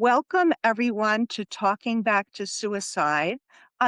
Welcome, everyone, to Talking Back to Suicide.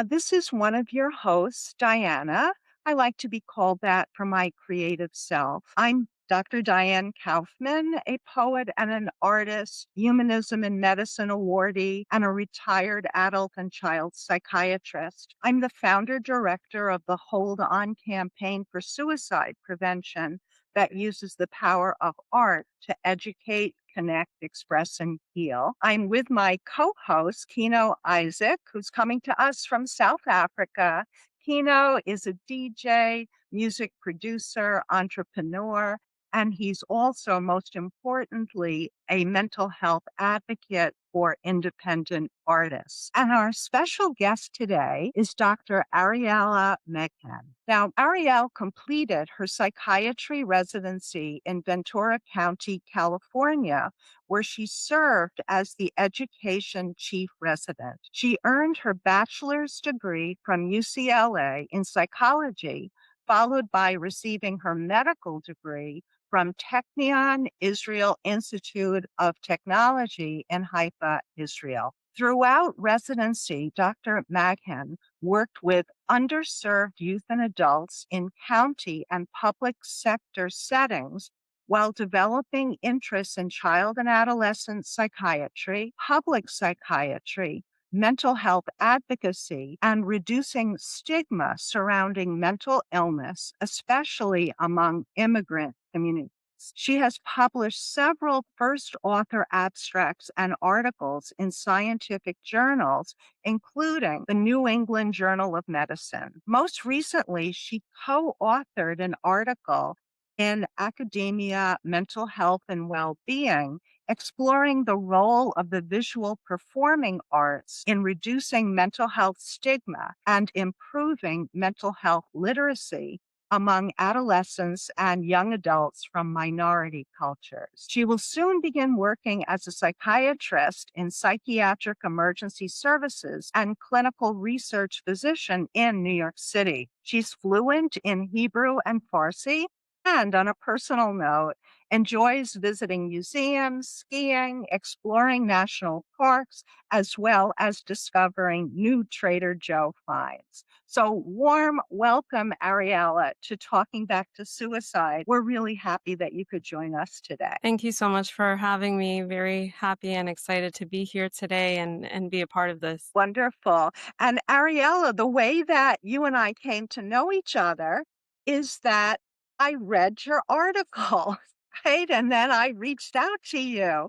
This is one of your hosts, Diana. I like to be called that for my creative self. I'm Dr. Diane Kaufman, a poet and an artist, humanism and medicine awardee, and a retired adult and child psychiatrist. I'm the founder director of the Hold On campaign for suicide prevention that uses the power of art to educate, connect, express, and heal. I'm with my co host, Kino Isaac, who's coming to us from South Africa. Kino is a DJ, music producer, entrepreneur, and he's also, most importantly, a mental health advocate for independent artists. And our special guest today is Dr. Ariella Maghen. Now, Arielle completed her psychiatry residency in Ventura County, California, where she served as the education chief resident. She earned her bachelor's degree from UCLA in psychology, followed by receiving her medical degree from Technion, Israel Institute of Technology in Haifa, Israel. Throughout residency, Dr. Maghen worked with underserved youth and adults in county and public sector settings while developing interests in child and adolescent psychiatry, public psychiatry, mental health advocacy, and reducing stigma surrounding mental illness, especially among immigrant communities. She has published several first author abstracts and articles in scientific journals, including the New England Journal of Medicine. Most recently, she co authored an article in Academia, Mental Health and Well-Being, exploring the role of the visual performing arts in reducing mental health stigma and improving mental health literacy among adolescents and young adults from minority cultures. She will soon begin working as a psychiatrist in psychiatric emergency services and clinical research physician in New York City. She's fluent in Hebrew and Farsi, and on a personal note, enjoys visiting museums, skiing, exploring national parks, as well as discovering new Trader Joe finds. So warm welcome, Ariella, to Talking Back to Suicide. We're really happy that you could join us today. Thank you so much for having me. Very happy and excited to be here today and be a part of this. Wonderful. And Ariella, the way that you and I came to know each other is that I read your article, right? And then I reached out to you.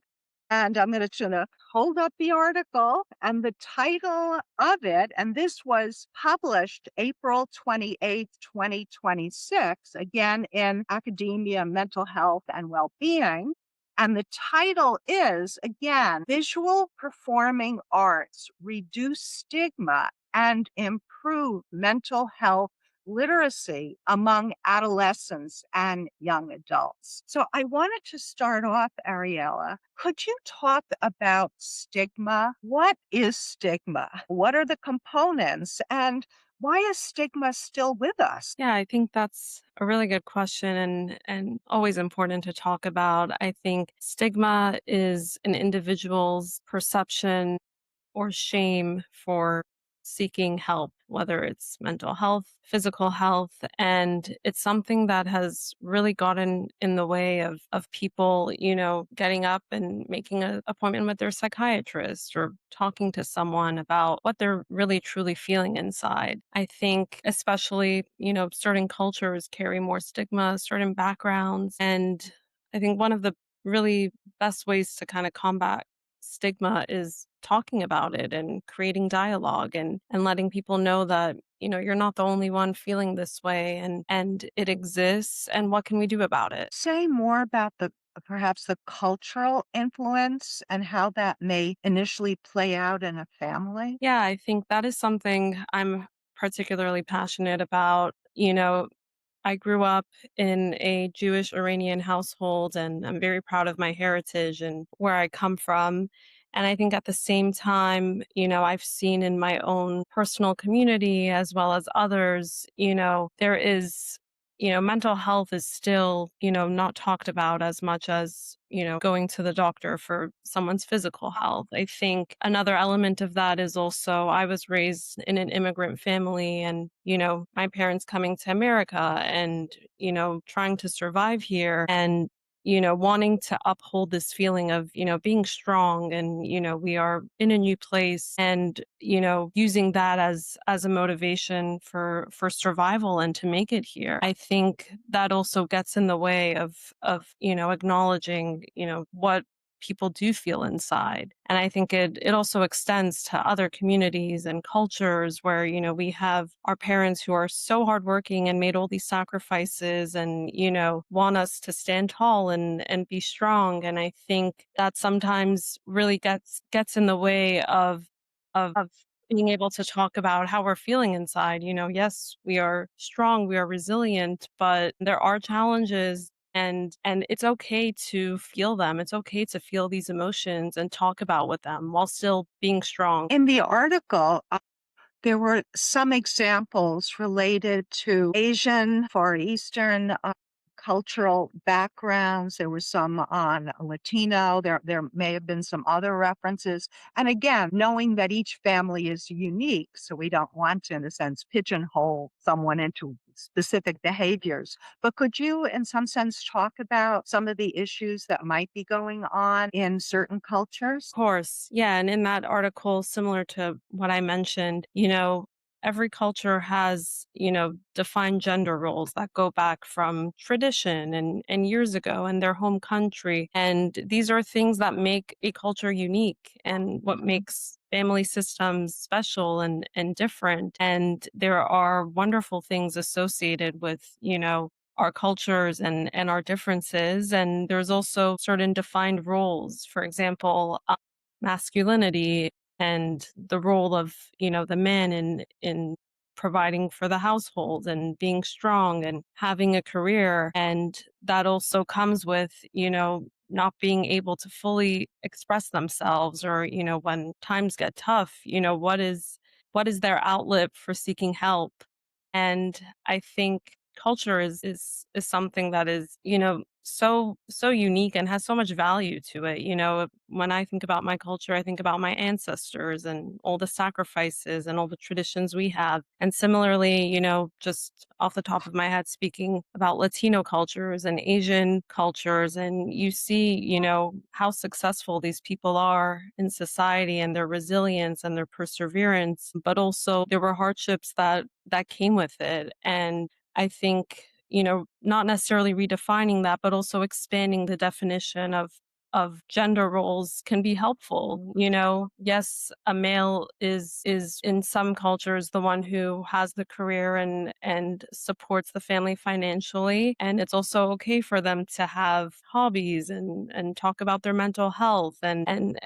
And I'm going to hold up the article and the title of it. And this was published April 28th, 2026, again in Academia, Mental Health and Well-Being. And the title is, again, Visual Performing Arts Reduce Stigma and Improve Mental Health Literacy Among Adolescents and Young Adults. So I wanted to start off, Ariella. Could you talk about stigma? What is stigma? What are the components? And why is stigma still with us? Yeah, I think that's a really good question and always important to talk about. I think stigma is an individual's perception or shame for seeking help, whether it's mental health, physical health. And it's something that has really gotten in the way of people, getting up and making an appointment with their psychiatrist or talking to someone about what they're really truly feeling inside. I think especially, certain cultures carry more stigma, certain backgrounds. And I think one of the really best ways to kind of combat stigma is talking about it and creating dialogue and letting people know that you're not the only one feeling this way and it exists and what can we do about it. Say more about the perhaps the cultural influence and how that may initially play out in a family? Yeah, I think that is something I'm particularly passionate about. I grew up in a Jewish Iranian household, and I'm very proud of my heritage and where I come from. And I think at the same time, I've seen in my own personal community as well as others, there is, mental health is still, not talked about as much as, going to the doctor for someone's physical health. I think another element of that is also I was raised in an immigrant family and, my parents coming to America and, trying to survive here and wanting to uphold this feeling of, being strong and, we are in a new place and, using that as a motivation for survival and to make it here. I think that also gets in the way of, acknowledging, what people do feel inside. And I think it also extends to other communities and cultures where, we have our parents who are so hardworking and made all these sacrifices and, want us to stand tall and be strong. And I think that sometimes really gets in the way of being able to talk about how we're feeling inside. Yes, we are strong, we are resilient, but there are challenges and it's okay to feel them. It's okay to feel these emotions and talk about with them while still being strong. In the article, there were some examples related to Asian, Far Eastern cultural backgrounds. There were some on Latino. There may have been some other references. And again, knowing that each family is unique, so we don't want to, in a sense, pigeonhole someone into specific behaviors. But could you, in some sense, talk about some of the issues that might be going on in certain cultures? Course. Yeah. And in that article, similar to what I mentioned, every culture has, defined gender roles that go back from tradition and years ago in their home country. And these are things that make a culture unique and what makes family systems special and different. And there are wonderful things associated with, our cultures and our differences. And there's also certain defined roles. For example, masculinity and the role of the man in providing for the household and being strong and having a career, and that also comes with not being able to fully express themselves, or when times get tough, what is their outlet for seeking help. And I think culture is something that is, so unique and has so much value to it. When I think about my culture, I think about my ancestors and all the sacrifices and all the traditions we have. And similarly, just off the top of my head, speaking about Latino cultures and Asian cultures, and you see, how successful these people are in society and their resilience and their perseverance, but also there were hardships that came with it. And I think, not necessarily redefining that, but also expanding the definition of gender roles can be helpful. Yes, a male is in some cultures the one who has the career and supports the family financially. And it's also okay for them to have hobbies and talk about their mental health and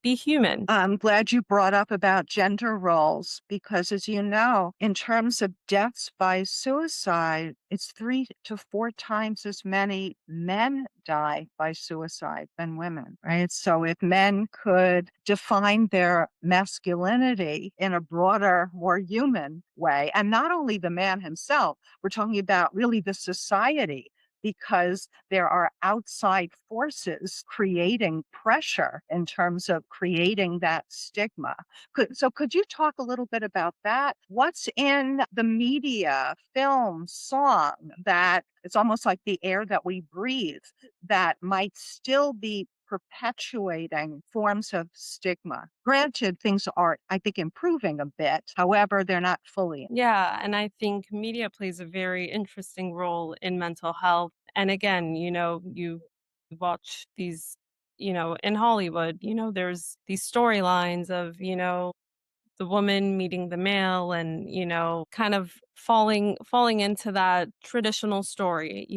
be human. I'm glad you brought up about gender roles because, as you know, in terms of deaths by suicide, it's 3 to 4 times as many men die by suicide than women, right? So, if men could define their masculinity in a broader, more human way, and not only the man himself, we're talking about really the society because there are outside forces creating pressure in terms of creating that stigma. Could you talk a little bit about that? What's in the media, film, song that it's almost like the air that we breathe that might still be perpetuating forms of stigma? Granted, things are, I think, improving a bit. However, they're not fully. Yeah, and I think media plays a very interesting role in mental health. And again, you watch these, in Hollywood, there's these storylines of, the woman meeting the male and, kind of falling into that traditional story,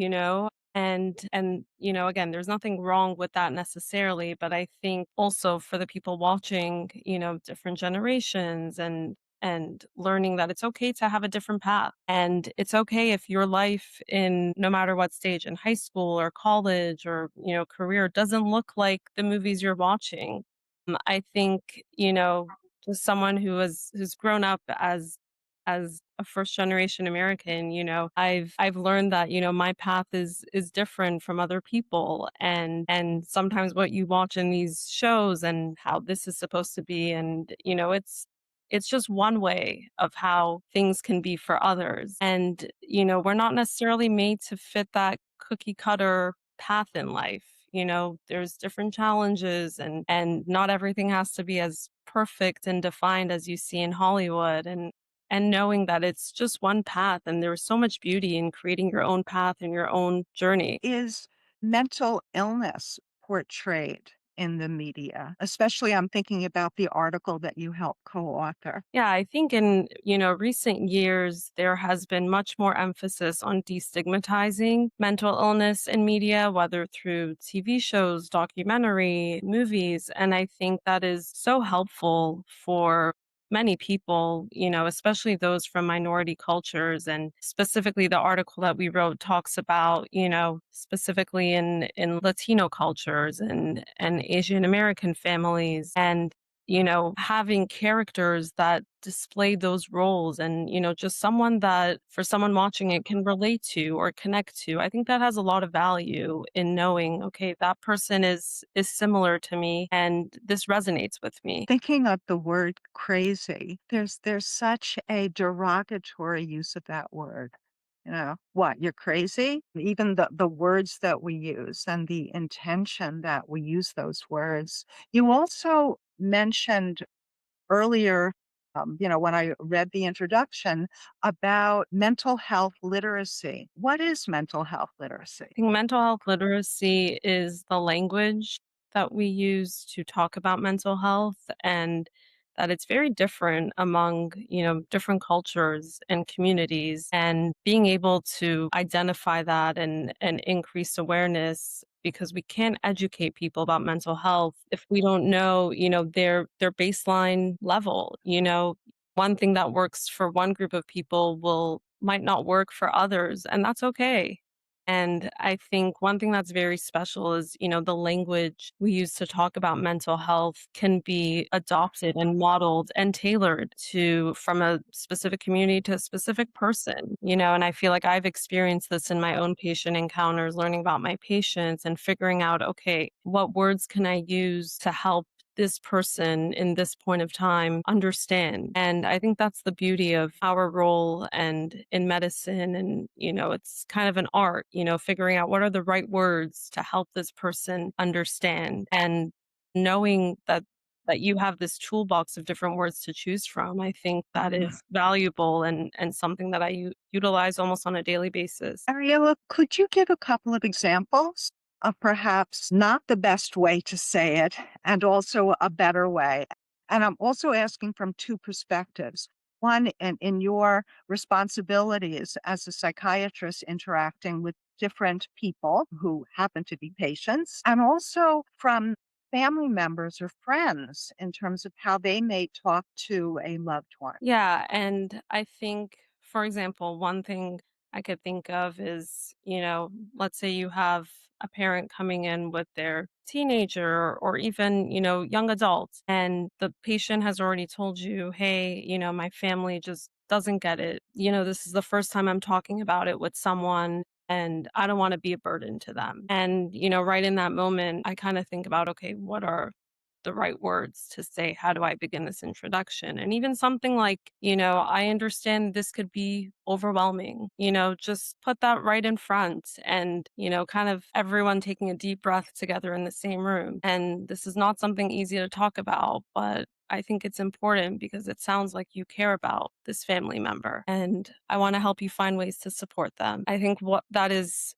and again, there's nothing wrong with that necessarily, but I think also for the people watching, different generations and learning that it's okay to have a different path. And it's okay if your life in no matter what stage in high school or college or, career doesn't look like the movies you're watching. I think, just someone who's grown up as a first generation American, I've learned that, my path is different from other people, and sometimes what you watch in these shows and how this is supposed to be, and it's just one way of how things can be for others. And, we're not necessarily made to fit that cookie cutter path in life. There's different challenges, and not everything has to be as perfect and defined as you see in Hollywood. And knowing that it's just one path and there's so much beauty in creating your own path and your own journey. Is mental illness portrayed in the media? Especially, I'm thinking about the article that you helped co-author. Yeah, I think in, recent years there has been much more emphasis on destigmatizing mental illness in media, whether through TV shows, documentary, movies, and I think that is so helpful for many people, especially those from minority cultures. And specifically the article that we wrote talks about, specifically in Latino cultures and Asian American families, and having characters that display those roles, and, just someone that for someone watching it can relate to or connect to. I think that has a lot of value in knowing, okay, that person is similar to me and this resonates with me. Thinking of the word crazy, there's such a derogatory use of that word. "What, you're crazy?" Even the words that we use and the intention that we use those words. You also mentioned earlier, when I read the introduction, about mental health literacy. What is mental health literacy? Think mental health literacy is the language that we use to talk about mental health, and that it's very different among, different cultures and communities, and being able to identify that and increase awareness, because we can't educate people about mental health if we don't know, their baseline level. One thing that works for one group of people will might not work for others, and that's okay. And I think one thing that's very special is, the language we use to talk about mental health can be adopted and modeled and tailored to from a specific community to a specific person, and I feel like I've experienced this in my own patient encounters, learning about my patients and figuring out, okay, what words can I use to help this person in this point of time understand. And I think that's the beauty of our role and in medicine. And, it's kind of an art, figuring out what are the right words to help this person understand, and knowing that you have this toolbox of different words to choose from. I think that is valuable, and something that I utilize almost on a daily basis. Ariella, could you give a couple of examples of perhaps not the best way to say it and also a better way? And I'm also asking from two perspectives. One, in your responsibilities as a psychiatrist interacting with different people who happen to be patients, and also from family members or friends in terms of how they may talk to a loved one. Yeah, and I think, for example, one thing I could think of is, let's say you have a parent coming in with their teenager or even, young adult, and the patient has already told you, hey, my family just doesn't get it. This is the first time I'm talking about it with someone. And I don't want to be a burden to them. And, right in that moment, I kind of think about, okay, what are the right words to say? How do I begin this introduction? And even something like, I understand this could be overwhelming, just put that right in front, and, kind of everyone taking a deep breath together in the same room. And this is not something easy to talk about, but I think it's important because it sounds like you care about this family member, and I want to help you find ways to support them. I think what that is,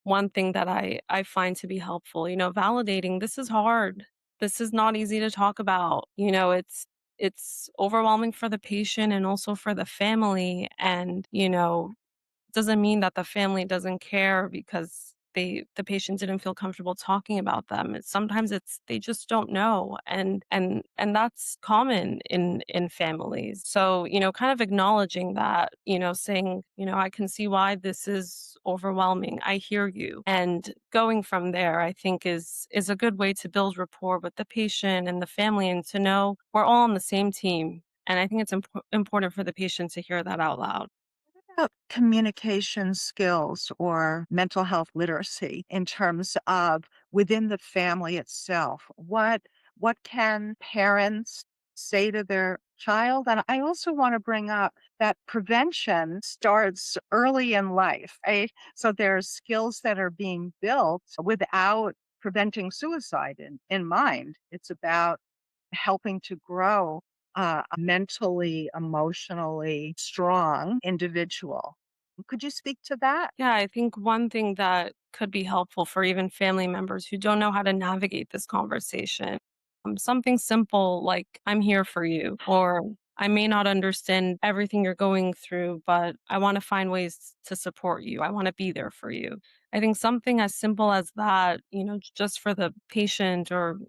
one thing that I find to be helpful, validating this is hard. This is not easy to talk about. It's overwhelming for the patient and also for the family. And, doesn't mean that the family doesn't care because the patient didn't feel comfortable talking about them. Sometimes it's they just don't know, and that's common in families. So, kind of acknowledging that, saying, I can see why this is overwhelming. I hear you. And going from there, I think is a good way to build rapport with the patient and the family, and to know we're all on the same team. And I think it's important for the patient to hear that out loud. About communication skills or mental health literacy in terms of within the family itself? What can parents say to their child? And I also want to bring up that prevention starts early in life, right? So there are skills that are being built without preventing suicide in mind. It's about helping to grow a mentally, emotionally strong individual. Could you speak to that? Yeah, I think one thing that could be helpful for even family members who don't know how to navigate this conversation, something simple like, I'm here for you, or I may not understand everything you're going through, but I want to find ways to support you. I want to be there for you. I think something as simple as that, just for the patient or,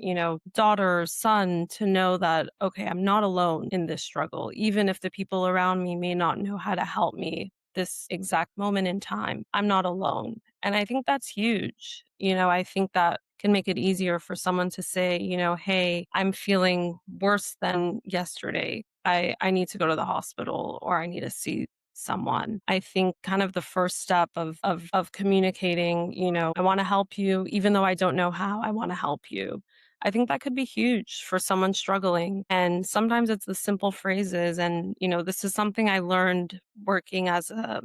daughter or son to know that, okay, I'm not alone in this struggle, even if the people around me may not know how to help me this exact moment in time. I'm not alone. And I think that's huge. I think that can make it easier for someone to say, hey, I'm feeling worse than yesterday. I need to go to the hospital or I need to see someone. I think kind of the first step of communicating, I want to help you, even though I don't know how, I want to help you. I think that could be huge for someone struggling. And sometimes it's the simple phrases. And, this is something I learned working as a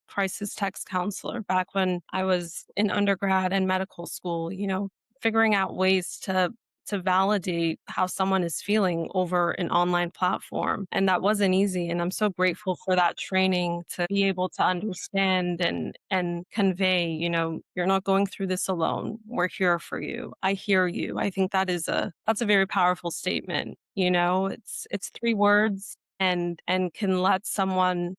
crisis text counselor back when I was in undergrad and medical school, figuring out ways to validate how someone is feeling over an online platform. And that wasn't easy. And I'm so grateful for that training to be able to understand and convey, you're not going through this alone. We're here for you. I hear you. I think that's a very powerful statement. It's three words and can let someone,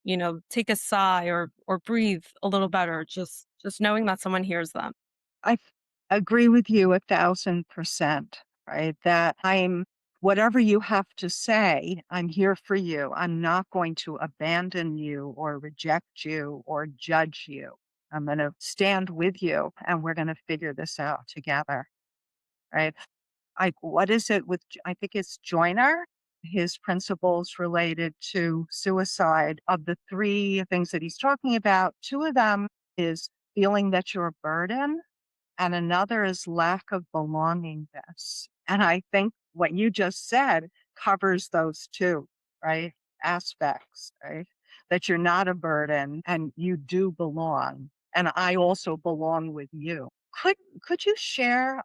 take a sigh or breathe a little better, just knowing that someone hears them. I agree with you 1,000%, right? That whatever you have to say, I'm here for you. I'm not going to abandon you or reject you or judge you. I'm going to stand with you and we're going to figure this out together, right? What is it with I think it's Joyner, his principles related to suicide. Of the 3 things that he's talking about, 2 of them is feeling that you're a burden, and another is lack of belongingness. And I think what you just said covers those 2, right, aspects, right? That you're not a burden and you do belong, and I also belong with you. Could could you share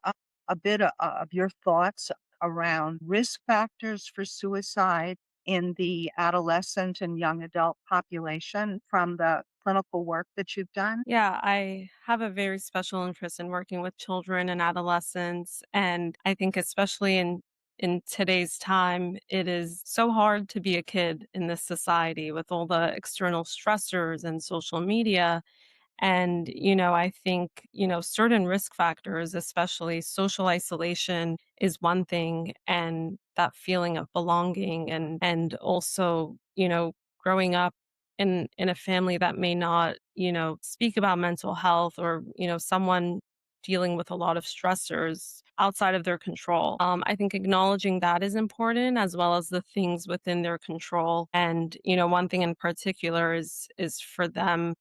a bit of your thoughts around risk factors for suicide in the adolescent and young adult population from the clinical work that you've done? Yeah, I have a very special interest in working with children and adolescents. And I think especially in today's time, it is so hard to be a kid in this society with all the external stressors and social media. And, I think, certain risk factors, especially social isolation is one thing, and that feeling of belonging and also, growing up in a family that may not, speak about mental health or, someone dealing with a lot of stressors outside of their control. I think acknowledging that is important as well as the things within their control. And, one thing in particular is for them,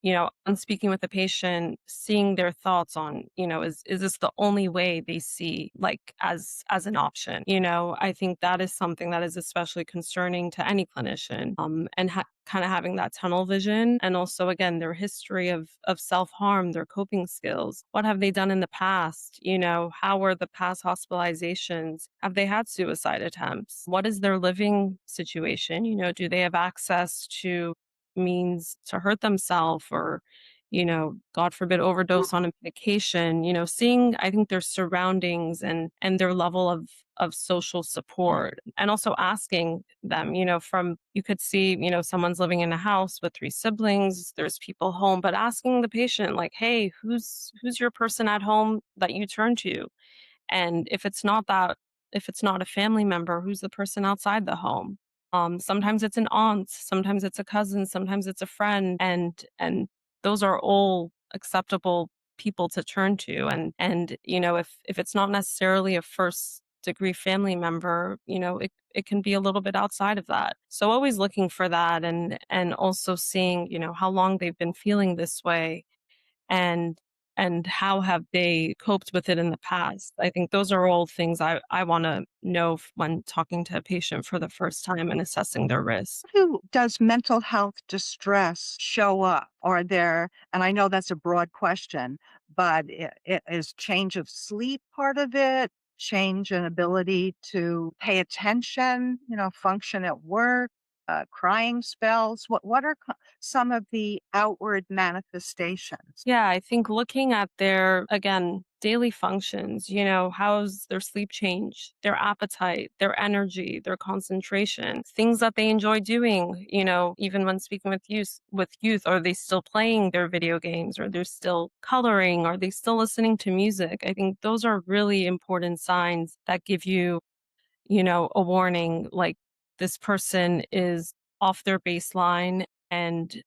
on speaking with the patient, seeing their thoughts on, is this the only way they see like as an option? I think that is something that is especially concerning to any clinician. And kind of having that tunnel vision, and also again their history of self-harm, their coping skills, what have they done in the past, how were the past hospitalizations, have they had suicide attempts, what is their living situation, do they have access to means to hurt themselves or god forbid overdose on a medication, seeing I think their surroundings and their level of social support, and also asking them, from you could see, someone's living in a house with 3 siblings, there's people home, but asking the patient like, hey, who's your person at home that you turn to? And if it's not a family member, who's the person outside the home? Sometimes it's an aunt, sometimes it's a cousin, sometimes it's a friend, and those are all acceptable people to turn to. And if it's not necessarily a first degree family member, it can be a little bit outside of that. So always looking for that, and also seeing, how long they've been feeling this way, and how have they coped with it in the past. I think those are all things I want to know when talking to a patient for the first time and assessing their risk. Who does mental health distress show up? Or there, and I know that's a broad question, but it is change of sleep part of it, change in ability to pay attention, function at work, crying spells. What are some of the outward manifestations? Yeah, I think looking at their, again, daily functions, how's their sleep change, their appetite, their energy, their concentration, things that they enjoy doing, even when speaking with youth, are they still playing their video games? Are they still coloring? Are they still listening to music? I think those are really important signs that give you, a warning, like this person is off their baseline, and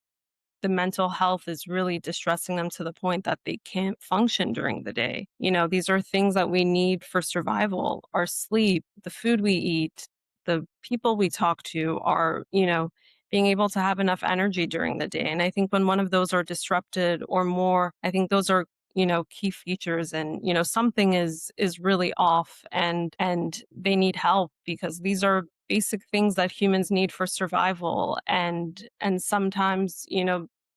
the mental health is really distressing them to the point that they can't function during the day. These are things that we need for survival: our sleep, the food we eat, the people we talk to, are, being able to have enough energy during the day. And I think when one of those are disrupted or more, I think those are, key features, and, something is really off, and they need help, because these are basic things that humans need for survival. And sometimes,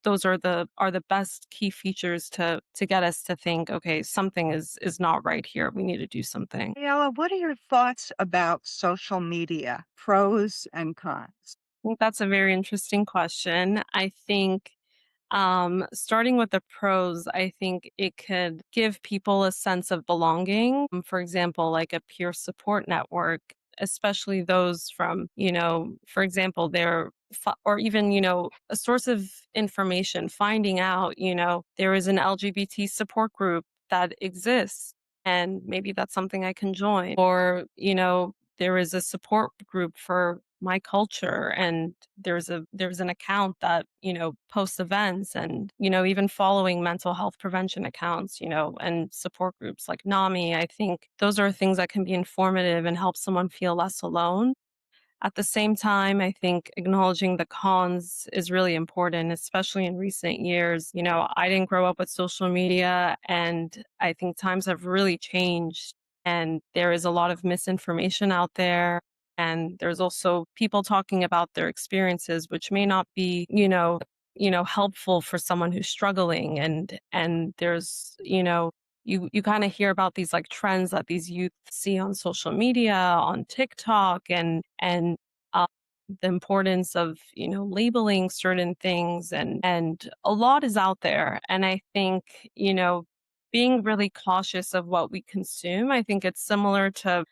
those are the best key features to get us to think, okay, something is not right here, we need to do something. Ayala, what are your thoughts about social media, pros and cons? I think that's a very interesting question. I think, starting with the pros, I think it could give people a sense of belonging. For example, like a peer support network, especially those from, for example, or even, a source of information, finding out, there is an LGBT support group that exists, and maybe that's something I can join. Or, there is a support group for my culture, and there's an account that, posts events, and, even following mental health prevention accounts, and support groups like NAMI. I think those are things that can be informative and help someone feel less alone. At the same time, I think acknowledging the cons is really important, especially in recent years. I didn't grow up with social media, and I think times have really changed, and there is a lot of misinformation out there. And there's also people talking about their experiences, which may not be, helpful for someone who's struggling. And there's, you kind of hear about these like trends that these youth see on social media, on TikTok, and uh, the importance of, labeling certain things, and a lot is out there. And I think, being really cautious of what we consume. I think it's similar to,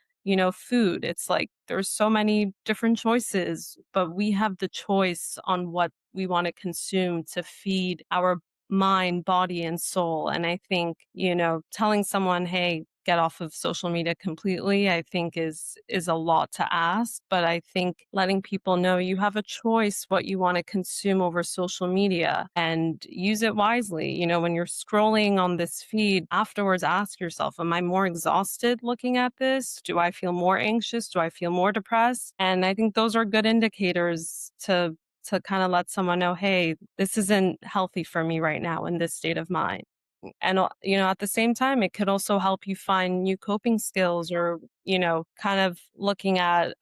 food. It's like there's so many different choices, but we have the choice on what we want to consume to feed our mind, body, and soul. And I think, telling someone, hey, get off of social media completely, I think is a lot to ask. But I think letting people know you have a choice what you want to consume over social media, and use it wisely. When you're scrolling on this feed, afterwards ask yourself, am I more exhausted looking at this? Do I feel more anxious? Do I feel more depressed? And I think those are good indicators to kind of let someone know, hey, this isn't healthy for me right now in this state of mind. And, at the same time, it could also help you find new coping skills, or, kind of looking at,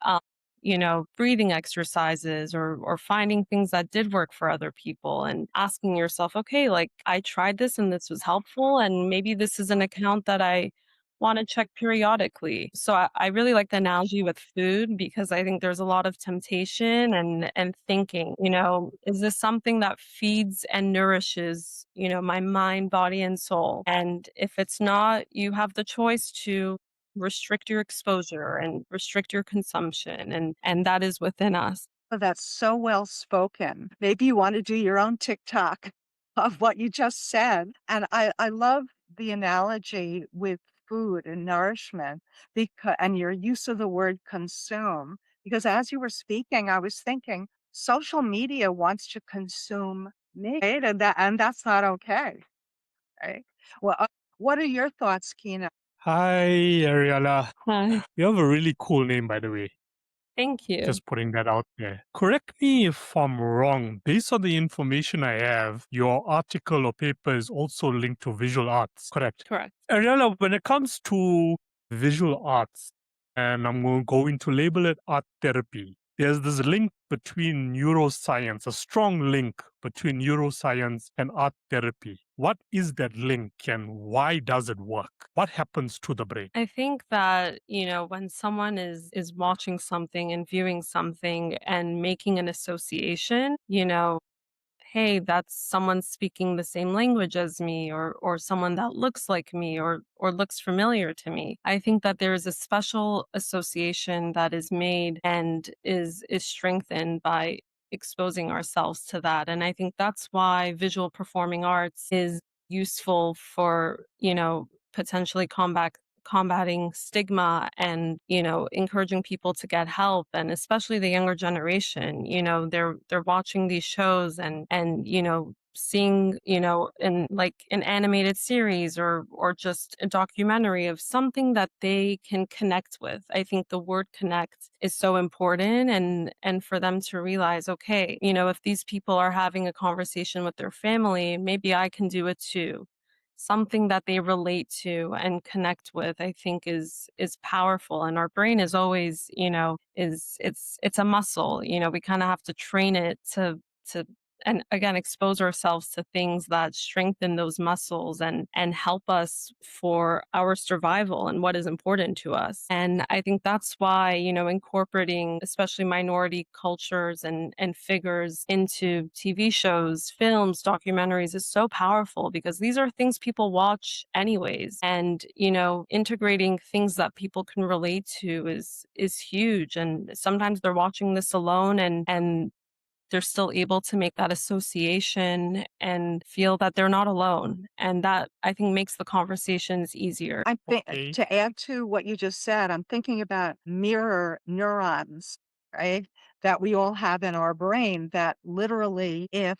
breathing exercises, or finding things that did work for other people, and asking yourself, okay, like I tried this and this was helpful, and maybe this is an account that I want to check periodically. So I really like the analogy with food, because I think there's a lot of temptation, and thinking, is this something that feeds and nourishes, my mind, body, and soul? And if it's not, you have the choice to restrict your exposure and restrict your consumption, and that is within us. Oh, that's so well spoken. Maybe you want to do your own TikTok of what you just said. And I love the analogy with food and nourishment, because and your use of the word consume. Because as you were speaking, I was thinking social media wants to consume me, right? And that's not okay. Right. Well, what are your thoughts, Kina? Hi, Ariella. Hi. You have a really cool name, by the way. Thank you. Just putting that out there. Correct me if I'm wrong. Based on the information I have, your article or paper is also linked to visual arts. Correct. Correct. Ariella, when it comes to visual arts, and going to label it art therapy, there's this link between neuroscience, a strong link between neuroscience and art therapy. What is that link and why does it work? What happens to the brain? I think that, when someone is watching something and viewing something and making an association, hey, that's someone speaking the same language as me or someone that looks like me or looks familiar to me. I think that there is a special association that is made and is strengthened by exposing ourselves to that. And I think that's why visual performing arts is useful for, potentially combating stigma and encouraging people to get help, and especially the younger generation. They're watching these shows and seeing in like an animated series or just a documentary of something that they can connect with. I think the word connect is so important, and for them to realize, okay, if these people are having a conversation with their family, maybe I can do it too. Something that they relate to and connect with, I think is powerful. And our brain is always, it's a muscle. We kind of have to train it to and again expose ourselves to things that strengthen those muscles and help us for our survival and what is important to us. And I think that's why, incorporating especially minority cultures and figures into TV shows, films, documentaries is so powerful, because these are things people watch anyways. And, integrating things that people can relate to is huge. And sometimes they're watching this alone and they're still able to make that association and feel that they're not alone. And that, I think, makes the conversations easier. Okay. To add to what you just said, I'm thinking about mirror neurons, right? That we all have in our brain that literally if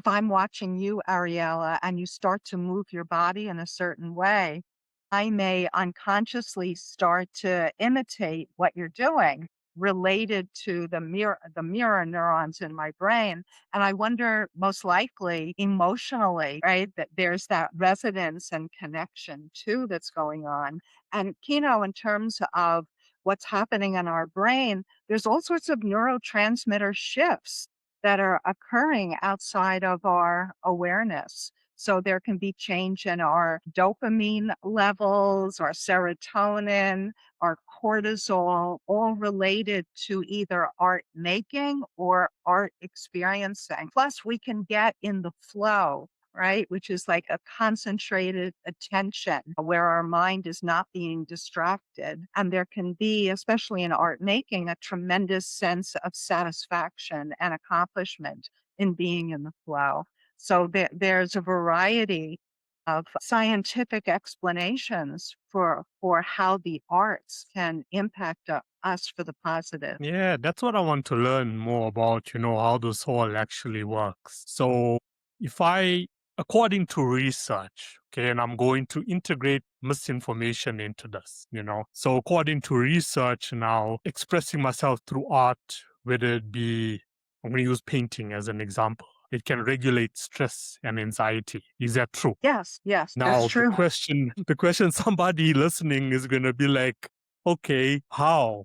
I'm watching you, Ariella, and you start to move your body in a certain way, I may unconsciously start to imitate what you're doing related to the mirror neurons in my brain. And I wonder, most likely emotionally, right, that there's that resonance and connection too that's going on. And in terms of what's happening in our brain, there's all sorts of neurotransmitter shifts that are occurring outside of our awareness. So there can be change in our dopamine levels, our serotonin, our cortisol, all related to either art making or art experiencing. Plus, we can get in the flow, right? Which is like a concentrated attention where our mind is not being distracted. And there can be, especially in art making, a tremendous sense of satisfaction and accomplishment in being in the flow. So there's a variety of scientific explanations for how the arts can impact us for the positive. Yeah, that's what I want to learn more about, how this all actually works. So, if I, according to research, okay, and I'm going to integrate misinformation into this, So, according to research now, expressing myself through art, whether it be, I'm going to use painting as an example, it can regulate stress and anxiety. Is that true? Yes, yes, that's Now, the true. question, the question somebody listening is going to be like, okay, how?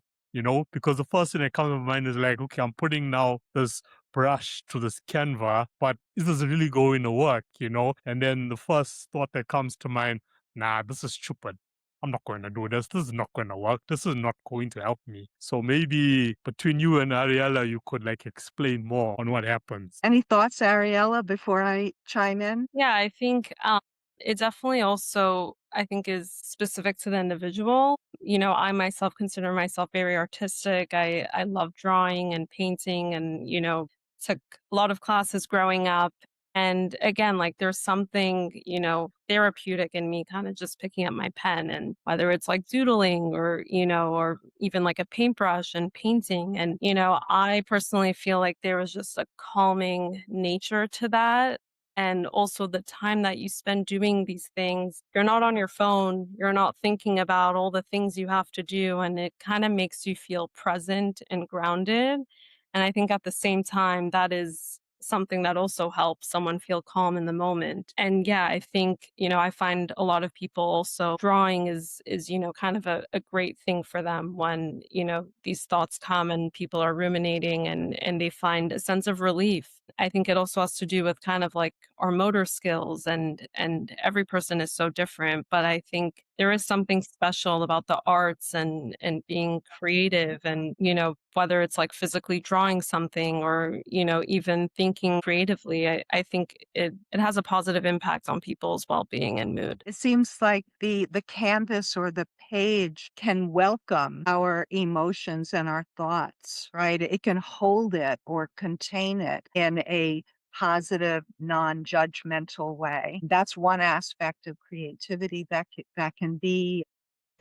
Because the first thing that comes to my mind is like, okay, I'm putting now this brush to this canva, but is this really going to work? And then the first thought that comes to mind, nah, this is stupid. I'm not going to do this. This is not going to work. This is not going to help me. So maybe between you and Ariella, you could like explain more on what happens. Any thoughts, Ariella, before I chime in? Yeah, I think it definitely also, I think, is specific to the individual. I myself consider myself very artistic. I love drawing and painting, and took a lot of classes growing up. And again, like there's something, therapeutic in me kind of just picking up my pen, and whether it's like doodling or even like a paintbrush and painting. And, I personally feel like there was just a calming nature to that. And also the time that you spend doing these things, you're not on your phone, you're not thinking about all the things you have to do, and it kind of makes you feel present and grounded. And I think at the same time, that is something that also helps someone feel calm in the moment. And yeah, I think, I find a lot of people also drawing is, kind of a great thing for them when, these thoughts come and people are ruminating and they find a sense of relief. I think it also has to do with kind of like our motor skills and every person is so different, but I think there is something special about the arts and being creative and, whether it's like physically drawing something or, even thinking creatively, I think it has a positive impact on people's well-being and mood. It seems like the canvas or the page can welcome our emotions and our thoughts, right? It can hold it or contain it in a positive, non-judgmental way. That's one aspect of creativity that can be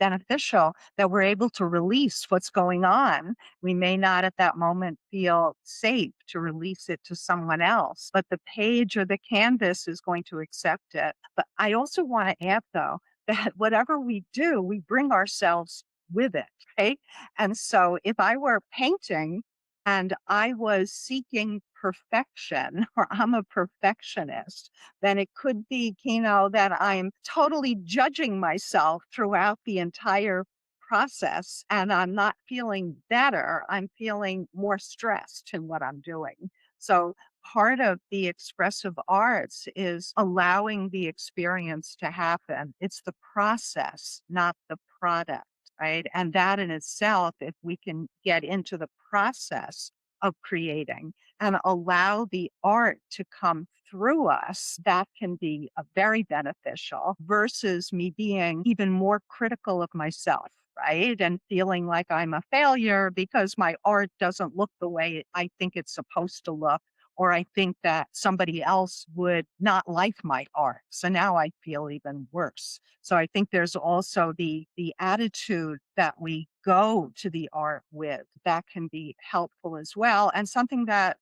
beneficial, that we're able to release what's going on. We may not at that moment feel safe to release it to someone else, but the page or the canvas is going to accept it. But I also want to add, though, that whatever we do, we bring ourselves with it, right? And so if I were painting and I was seeking perfection, or I'm a perfectionist, then it could be, that I'm totally judging myself throughout the entire process and I'm not feeling better. I'm feeling more stressed in what I'm doing. So part of the expressive arts is allowing the experience to happen. It's the process, not the product, right? And that in itself, if we can get into the process of creating and allow the art to come through us, that can be very beneficial versus me being even more critical of myself, right? And feeling like I'm a failure because my art doesn't look the way I think it's supposed to look, or I think that somebody else would not like my art. So now I feel even worse. So I think there's also the attitude that we go to the art with that can be helpful as well, and something that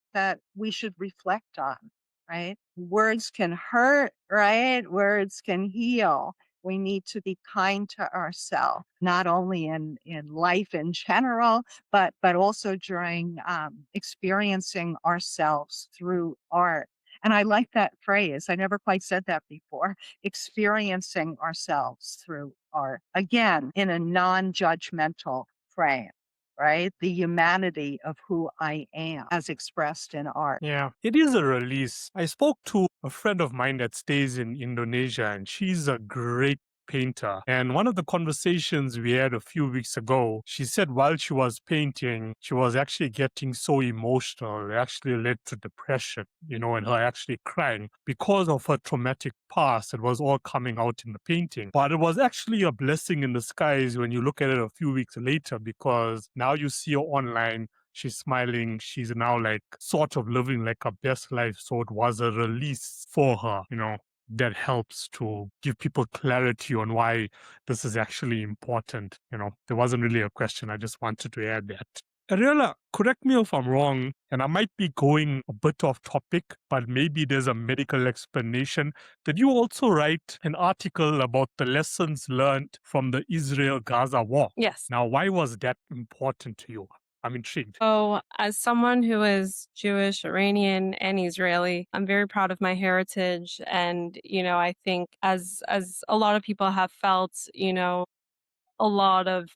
we should reflect on, right? Words can hurt, right? Words can heal. We need to be kind to ourselves, not only in life in general, but also during experiencing ourselves through art. And I like that phrase. I never quite said that before. Experiencing ourselves through art. Again, in a non-judgmental frame, right? The humanity of who I am as expressed in art. Yeah, it is a release. I spoke to a friend of mine that stays in Indonesia, and she's a great painter. And one of the conversations we had a few weeks ago, she said while she was painting, she was actually getting so emotional. It actually led to depression, and her actually crying because of her traumatic past. It was all coming out in the painting. But it was actually a blessing in disguise when you look at it a few weeks later, because now you see her online. She's smiling. She's now like sort of living like her best life. So it was a release for her, that helps to give people clarity on why this is actually important. There wasn't really a question. I just wanted to add that. Ariella, correct me if I'm wrong, and I might be going a bit off topic, but maybe there's a medical explanation. Did you also write an article about the lessons learned from the Israel-Gaza war? Yes. Now, why was that important to you? I'm intrigued. So, as someone who is Jewish, Iranian, and Israeli, I'm very proud of my heritage. And, I think as a lot of people have felt, a lot of,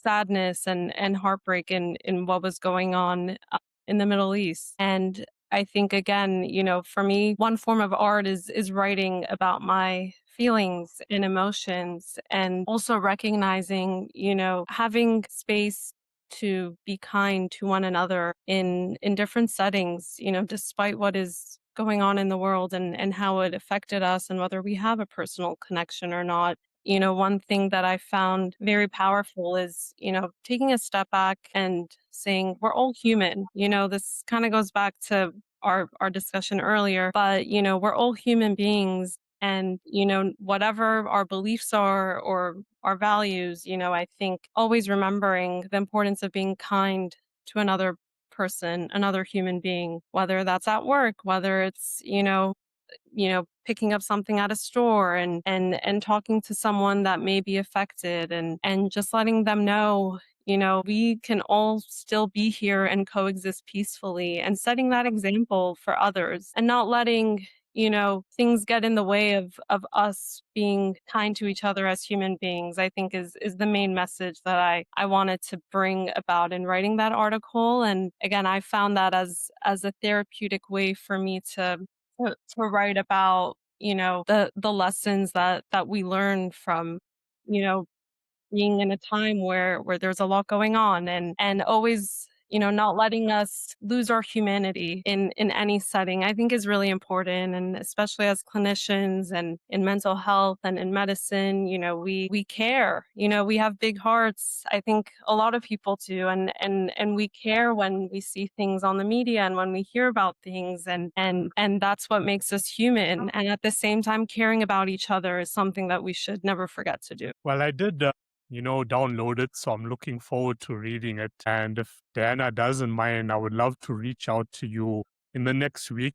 sadness and heartbreak in what was going on in the Middle East. And I think again, for me, one form of art is writing about my feelings and emotions and also recognizing, having space to be kind to one another in different settings, despite what is going on in the world and how it affected us and whether we have a personal connection or not. One thing that I found very powerful is, taking a step back and saying we're all human. This kind of goes back to our discussion earlier, but, we're all human beings. And, whatever our beliefs are or our values, I think always remembering the importance of being kind to another person, another human being, whether that's at work, whether it's, picking up something at a store and talking to someone that may be affected and just letting them know, we can all still be here and coexist peacefully, and setting that example for others and not letting, things get in the way of us being kind to each other as human beings, I think is the main message that I wanted to bring about in writing that article. And again, I found that as a therapeutic way for me to write about, the lessons that we learn from, you know, being in a time where there's a lot going on, and always, not letting us lose our humanity in any setting, I think is really important. And especially as clinicians and in mental health and in medicine, we care, we have big hearts. I think a lot of people do, and we care when we see things on the media and when we hear about things, and that's what makes us human. And at the same time, caring about each other is something that we should never forget to do. Well, I did, download it, so I'm looking forward to reading it. And if Diana doesn't mind, I would love to reach out to you in the next week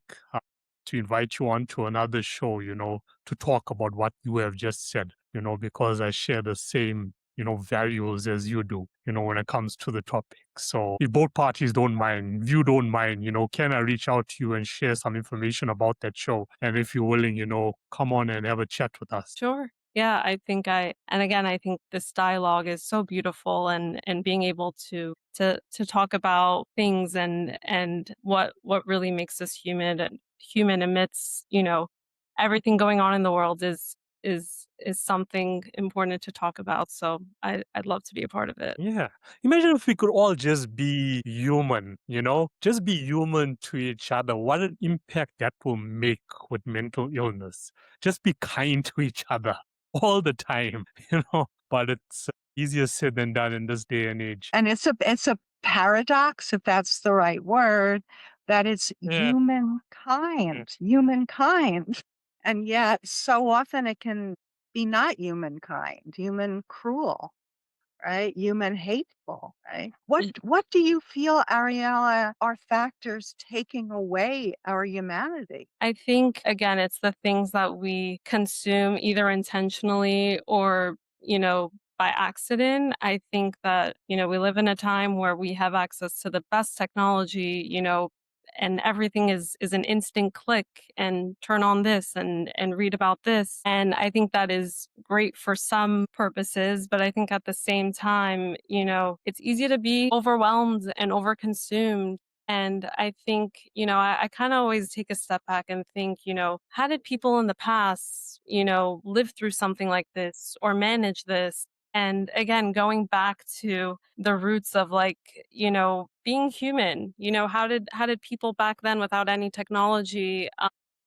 to invite you on to another show, to talk about what you have just said, because I share the same, values as you do, when it comes to the topic. So if both parties don't mind, if you don't mind, can I reach out to you and share some information about that show? And if you're willing, come on and have a chat with us. Sure. Yeah, and again, I think this dialogue is so beautiful, and being able to talk about things and what really makes us human and human amidst, everything going on in the world is something important to talk about. So I'd love to be a part of it. Yeah. Imagine if we could all just be human, just be human to each other. What an impact that will make with mental illness. Just be kind to each other all the time, But it's easier said than done in this day and age. And it's a paradox, if that's the right word, that it's Yeah. humankind. And yet so often it can be not humankind, human cruel, right? Human hateful, right? What do you feel, Ariella, are factors taking away our humanity? I think, again, it's the things that we consume either intentionally or, by accident. I think that, we live in a time where we have access to the best technology, and everything is an instant click and turn on this and read about this. And I think that is great for some purposes, but I think at the same time, it's easy to be overwhelmed and overconsumed. And I think, I kind of always take a step back and think, how did people in the past, live through something like this or manage this? And again, going back to the roots of, like, being human, how did people back then without any technology,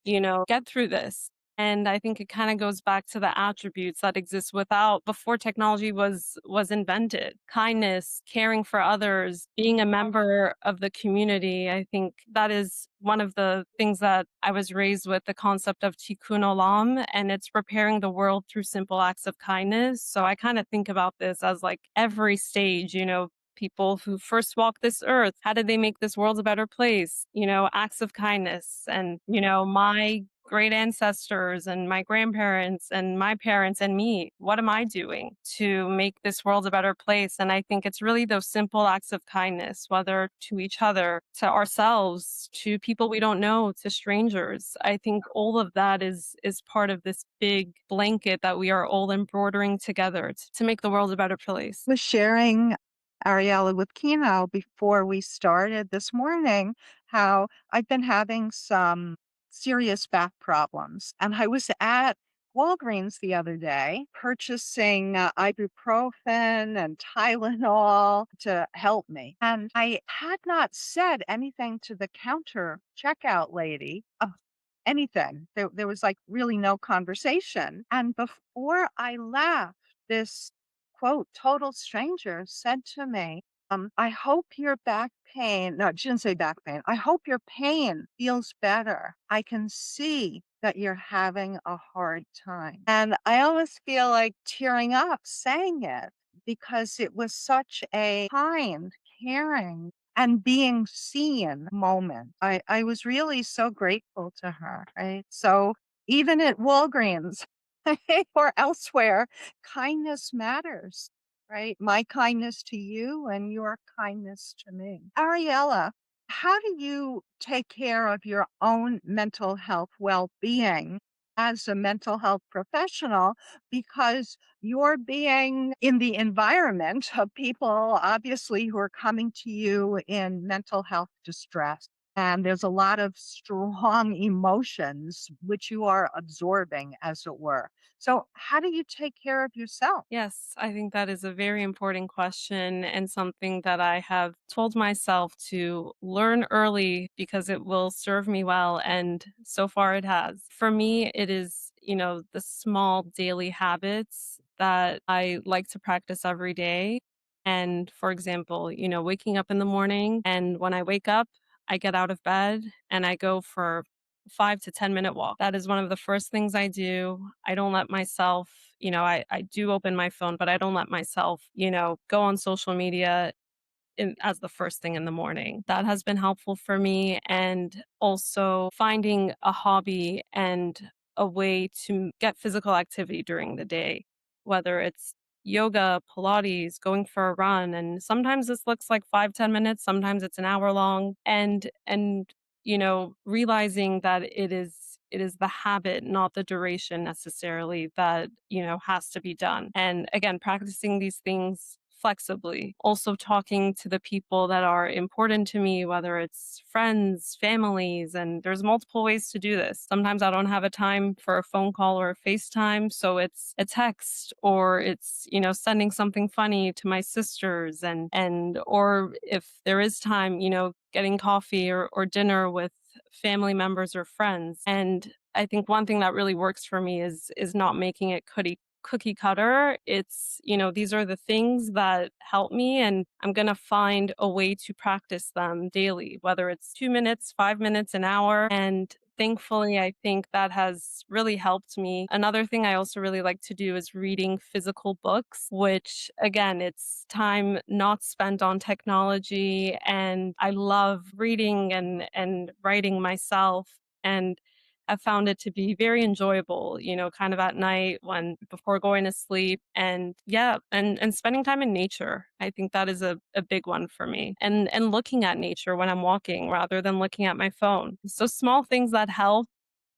get through this? And I think it kind of goes back to the attributes that exist without before technology was invented. Kindness, caring for others, being a member of the community. I think that is one of the things that I was raised with, the concept of tikkun olam, and it's repairing the world through simple acts of kindness. So I kind of think about this as like every stage, people who first walked this earth, how did they make this world a better place? Acts of kindness. And, my great ancestors and my grandparents and my parents and me, what am I doing to make this world a better place? And I think it's really those simple acts of kindness, whether to each other, to ourselves, to people we don't know, to strangers. I think all of that is part of this big blanket that we are all embroidering together to make the world a better place. Was sharing, Ariella, with Kino before we started this morning how I've been having some serious back problems. And I was at Walgreens the other day purchasing ibuprofen and Tylenol to help me. And I had not said anything to the counter checkout lady of anything. There was like really no conversation. And before I left, this quote, total stranger said to me, I hope your back pain, no, she didn't say back pain. I hope your pain feels better. I can see that you're having a hard time. And I almost feel like tearing up saying it because it was such a kind, caring and being seen moment. I was really so grateful to her, right? So even at Walgreens or elsewhere, kindness matters, right? My kindness to you and your kindness to me. Ariella, how do you take care of your own mental health well-being as a mental health professional? Because you're being in the environment of people, obviously, who are coming to you in mental health distress. And there's a lot of strong emotions which you are absorbing, as it were. So, how do you take care of yourself? Yes, I think that is a very important question and something that I have told myself to learn early because it will serve me well. And so far it has. For me, it is, the small daily habits that I like to practice every day. And for example, waking up in the morning, and when I wake up, I get out of bed and I go for 5 to 10 minute walk. That is one of the first things I do. I don't let myself, I do open my phone, but I don't let myself, go on social media as the first thing in the morning. That has been helpful for me. And also finding a hobby and a way to get physical activity during the day, whether it's yoga, Pilates, going for a run. And sometimes this looks like 5, 10 minutes, sometimes it's an hour long. And realizing that it is the habit, not the duration necessarily, that has to be done. And again, practicing these things flexibly. Also talking to the people that are important to me, whether it's friends, families, and there's multiple ways to do this. Sometimes I don't have a time for a phone call or a FaceTime, so it's a text, or it's, sending something funny to my sisters, and or if there is time, getting coffee or dinner with family members or friends. And I think one thing that really works for me is not making it cookie cutter. It's, these are the things that help me, and I'm going to find a way to practice them daily, whether it's 2 minutes, 5 minutes, an hour. And thankfully, I think that has really helped me. Another thing I also really like to do is reading physical books, which again, it's time not spent on technology. And I love reading and writing myself. And I found it to be very enjoyable, kind of at night when before going to sleep. And yeah, and spending time in nature. I think that is a big one for me. And looking at nature when I'm walking rather than looking at my phone. So small things that help,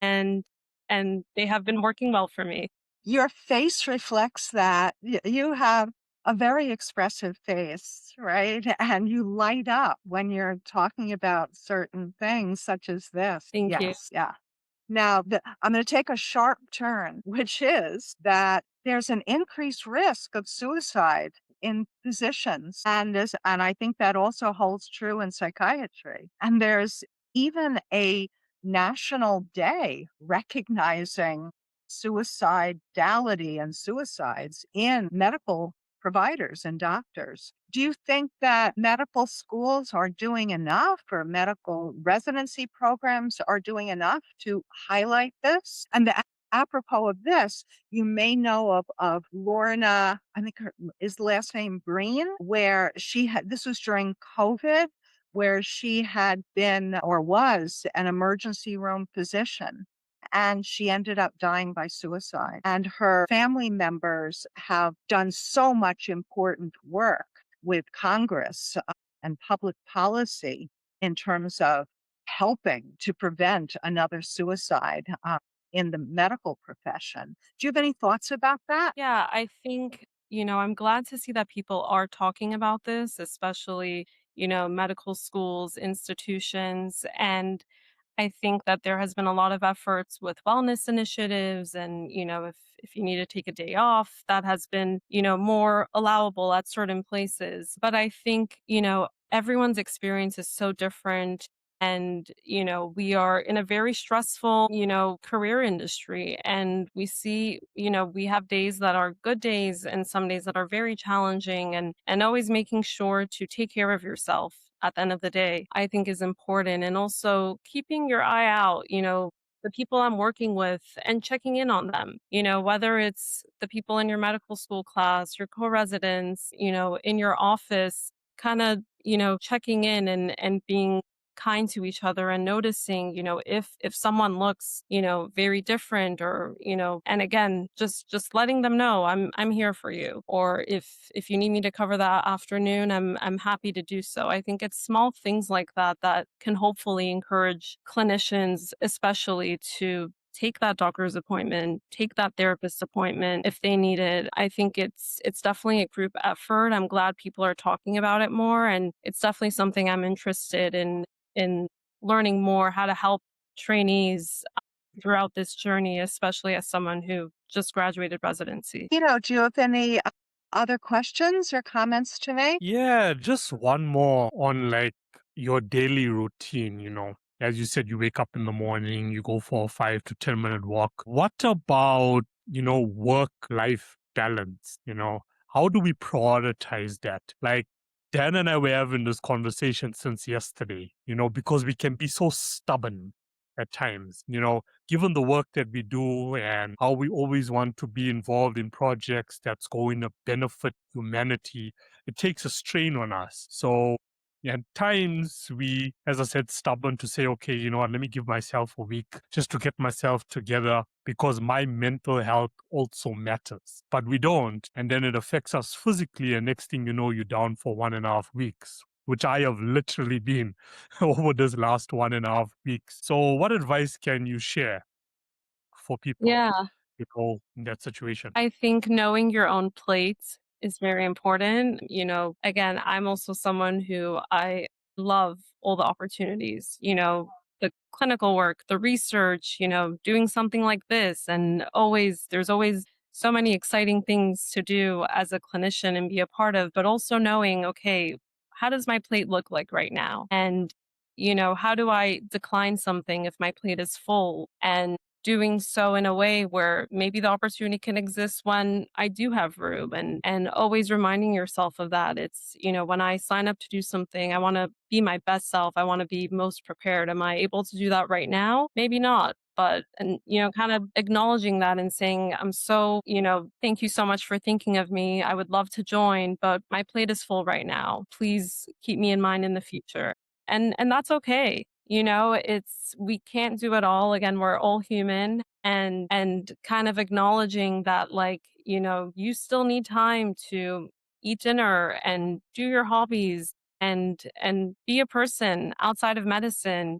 and and they have been working well for me. Your face reflects that. You have a very expressive face, right? And you light up when you're talking about certain things such as this. Thank you. Yes. Yeah. Now, I'm going to take a sharp turn, which is that there's an increased risk of suicide in physicians, and I think that also holds true in psychiatry. And there's even a national day recognizing suicidality and suicides in medical providers and doctors. Do you think that medical schools are doing enough, or medical residency programs are doing enough to highlight this? And apropos of this, you may know of Lorna, I think is the last name Breen, where she had, this was during COVID, where she had been or was an emergency room physician, and she ended up dying by suicide. And her family members have done so much important work with Congress and public policy in terms of helping to prevent another suicide in the medical profession. Do you have any thoughts about that? Yeah, I think, I'm glad to see that people are talking about this, especially, medical schools, institutions. And I think that there has been a lot of efforts with wellness initiatives, and if you need to take a day off, that has been, more allowable at certain places. But I think, everyone's experience is so different. And we are in a very stressful, career industry, and we see, we have days that are good days and some days that are very challenging, and always making sure to take care of yourself at the end of the day, I think is important. And also keeping your eye out, the people I'm working with, and checking in on them, whether it's the people in your medical school class, your co-residents, in your office, kind of checking in and being kind to each other and noticing, if someone looks, very different or, and again, just letting them know I'm here for you. Or if you need me to cover that afternoon, I'm happy to do so. I think it's small things like that that can hopefully encourage clinicians, especially to take that doctor's appointment, take that therapist appointment if they need it. I think it's definitely a group effort. I'm glad people are talking about it more, and it's definitely something I'm interested in learning more how to help trainees throughout this journey, especially as someone who just graduated residency. Do you have any other questions or comments to make? Yeah, just one more on like your daily routine. As you said, you wake up in the morning, you go for a 5 to 10 minute walk. What about, work life balance? How do we prioritize that? Like, Dan and I were having this conversation since yesterday, because we can be so stubborn at times, given the work that we do and how we always want to be involved in projects that's going to benefit humanity. It takes a strain on us. So at times we, as I said, stubborn to say, okay, you know what, let me give myself a week just to get myself together because my mental health also matters. But we don't. And then it affects us physically. And next thing you know, you're down for 1.5 weeks, which I have literally been over this last 1.5 weeks. So what advice can you share for people, Yeah. in that situation? I think knowing your own plate is very important. Again, I'm also someone who I love all the opportunities, the clinical work, the research, doing something like this. And there's always so many exciting things to do as a clinician and be a part of, but also knowing, okay, how does my plate look like right now? And, how do I decline something if my plate is full? And doing so in a way where maybe the opportunity can exist when I do have room, and always reminding yourself of that. It's, when I sign up to do something, I want to be my best self. I want to be most prepared. Am I able to do that right now? Maybe not. But, and, kind of acknowledging that and saying, I'm so, thank you so much for thinking of me. I would love to join, but my plate is full right now. Please keep me in mind in the future. And that's okay. It's, we can't do it all. Again, we're all human, and kind of acknowledging that, like, you still need time to eat dinner and do your hobbies and be a person outside of medicine.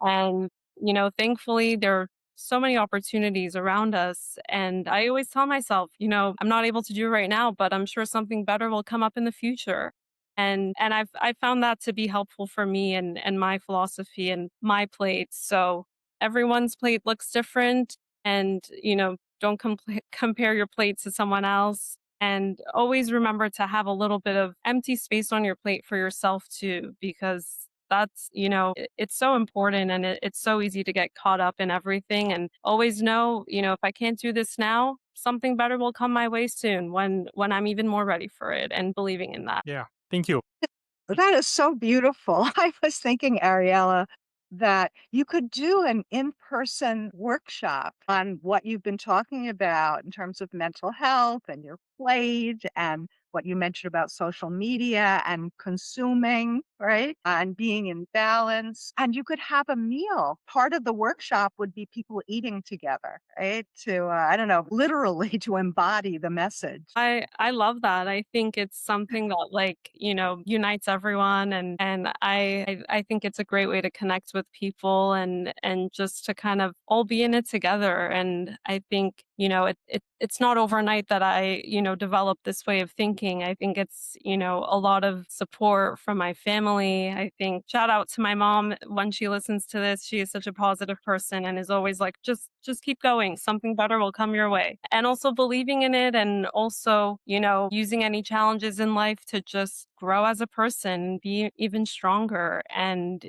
And, thankfully, there are so many opportunities around us. And I always tell myself, I'm not able to do it right now, but I'm sure something better will come up in the future. And I've found that to be helpful for me and my philosophy and my plate. So everyone's plate looks different, and, don't compare your plate to someone else. And always remember to have a little bit of empty space on your plate for yourself too, because that's, it's so important, and it's so easy to get caught up in everything. And always know, if I can't do this now, something better will come my way soon when I'm even more ready for it, and believing in that. Yeah. Thank you. That is so beautiful. I was thinking, Ariella, that you could do an in-person workshop on what you've been talking about in terms of mental health and your plate and what you mentioned about social media and consuming, right? And being in balance. And you could have a meal. Part of the workshop would be people eating together, right? To, I don't know, literally to embody the message. I love that. I think it's something that, like, unites everyone, and I think it's a great way to connect with people, and just to kind of all be in it together. And I think, it's not overnight that I, developed this way of thinking. I think it's, a lot of support from my family. I think, shout out to my mom when she listens to this. She is such a positive person and is always like, just keep going. Something better will come your way. And also believing in it, and also, using any challenges in life to just grow as a person, be even stronger. And,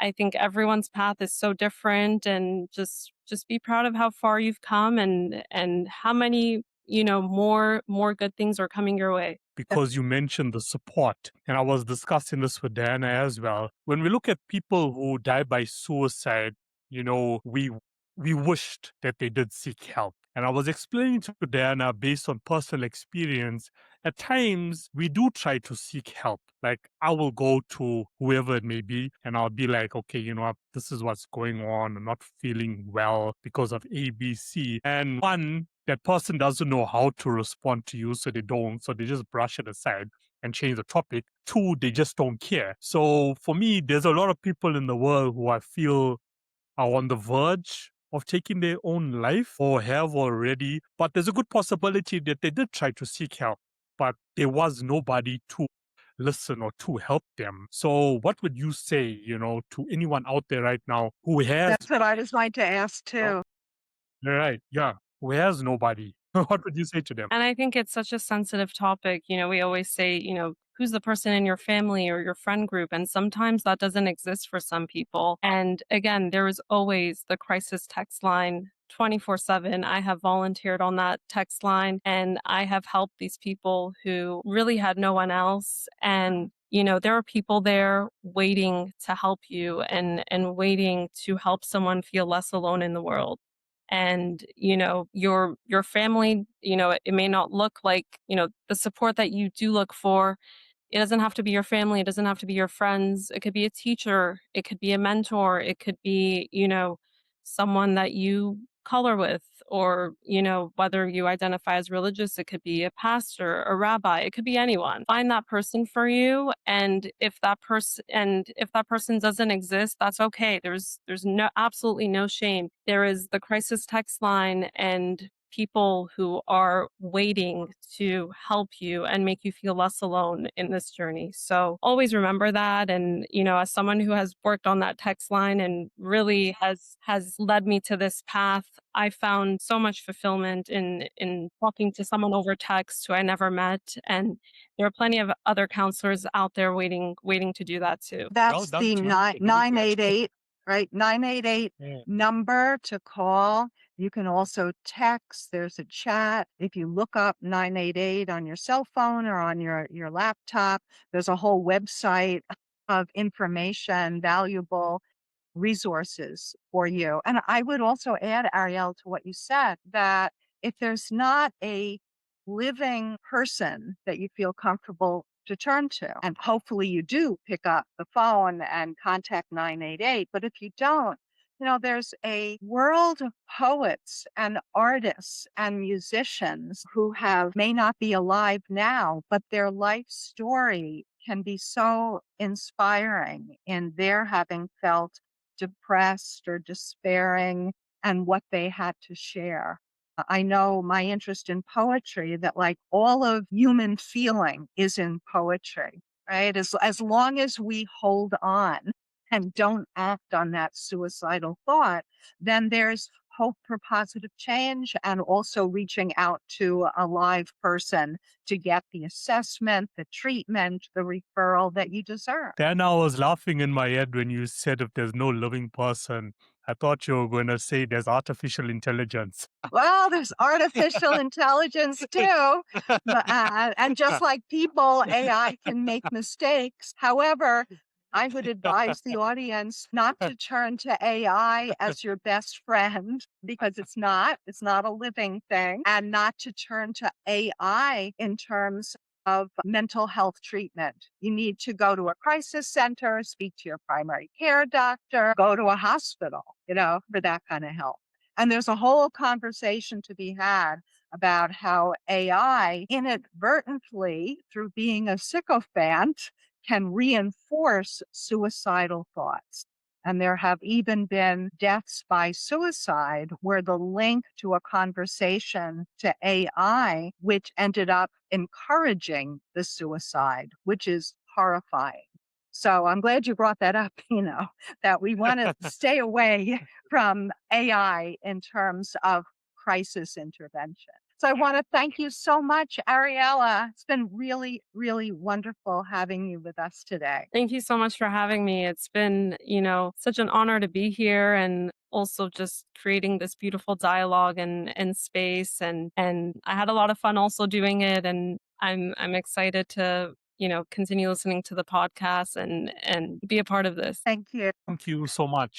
I think everyone's path is so different, and just be proud of how far you've come, and how many, more good things are coming your way. Because you mentioned the support, and I was discussing this with Diana as well. When we look at people who die by suicide, we wished that they did seek help. And I was explaining to Diana, based on personal experience, at times we do try to seek help. Like I will go to whoever it may be and I'll be like, okay, you know what, this is what's going on. I'm not feeling well because of ABC. And one, that person doesn't know how to respond to you, so they don't. So they just brush it aside and change the topic. Two, they just don't care. So for me, there's a lot of people in the world who I feel are on the verge of taking their own life or have already, but there's a good possibility that they did try to seek help, but there was nobody to listen or to help them. So what would you say, you know, to anyone out there right now who has, That's what I was going to ask no, too. right, yeah, who has nobody? What would you say to them? And I think it's such a sensitive topic. We always say, who's the person in your family or your friend group? And sometimes that doesn't exist for some people. And again, there is always the crisis text line 24/7. I have volunteered on that text line and I have helped these people who really had no one else. And there are people there waiting to help you and waiting to help someone feel less alone in the world. And your family, it may not look like the support that you do look for. It doesn't have to be your family, it doesn't have to be your friends, it could be a teacher, it could be a mentor, it could be someone that you color with, or whether you identify as religious, it could be a pastor, a rabbi, it could be anyone. Find that person for you, and if that person doesn't exist, that's okay. There's no, absolutely no shame. There is the crisis text line and people who are waiting to help you and make you feel less alone in this journey. So always remember that. And, as someone who has worked on that text line and really has led me to this path, I found so much fulfillment in talking to someone over text who I never met. And there are plenty of other counselors out there waiting to do that too. Well That's done, the Tina. Really good. 988, right? 988 Yeah. number to call. You can also text. There's a chat. If you look up 988 on your cell phone or on your laptop, there's a whole website of information, valuable resources for you. And I would also add, Ariel, to what you said, that if there's not a living person that you feel comfortable to turn to, and hopefully you do pick up the phone and contact 988, but if you don't, there's a world of poets and artists and musicians who may not be alive now, but their life story can be so inspiring in their having felt depressed or despairing and what they had to share. I know my interest in poetry, that like all of human feeling is in poetry, right? As long as we hold on and don't act on that suicidal thought, then there's hope for positive change, and also reaching out to a live person to get the assessment, the treatment, the referral that you deserve. Then I was laughing in my head when you said if there's no living person. I thought you were going to say there's artificial intelligence. Well, there's artificial intelligence too. And just like people, AI can make mistakes. However, I would advise the audience not to turn to AI as your best friend, because it's not a living thing, and not to turn to AI in terms of mental health treatment. You need to go to a crisis center, speak to your primary care doctor, go to a hospital, for that kind of help. And there's a whole conversation to be had about how AI inadvertently, through being a sycophant, can reinforce suicidal thoughts. And there have even been deaths by suicide where the link to a conversation to AI, which ended up encouraging the suicide, which is horrifying. So I'm glad you brought that up, that we want to stay away from AI in terms of crisis intervention. So I want to thank you so much, Ariella. It's been really, really wonderful having you with us today. Thank you so much for having me. It's been, such an honor to be here, and also just creating this beautiful dialogue and space, and I had a lot of fun also doing it, and I'm excited to, continue listening to the podcast and be a part of this. Thank you. Thank you so much.